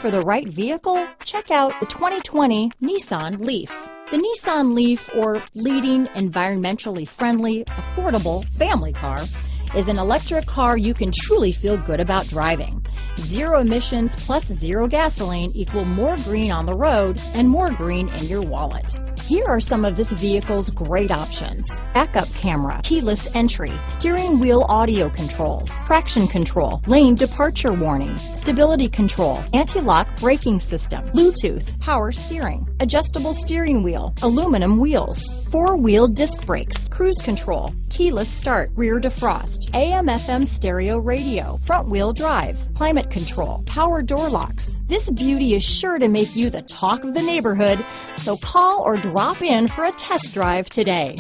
for the right vehicle? Check out the 2020 Nissan Leaf. The Nissan Leaf, or leading, environmentally friendly, affordable family car, is an electric car you can truly feel good about driving. Zero emissions plus zero gasoline equal more green on the road and more green in your wallet. Here are some of this vehicle's great options: backup camera, keyless entry, steering wheel audio controls, traction control, lane departure warning, stability control, anti-lock braking system, Bluetooth, power steering, adjustable steering wheel, aluminum wheels, four-wheel disc brakes, cruise control, keyless start, rear defrost, AM/FM stereo radio, front-wheel drive, climate control, power door locks. This beauty is sure to make you the talk of the neighborhood, so call or drop in for a test drive today.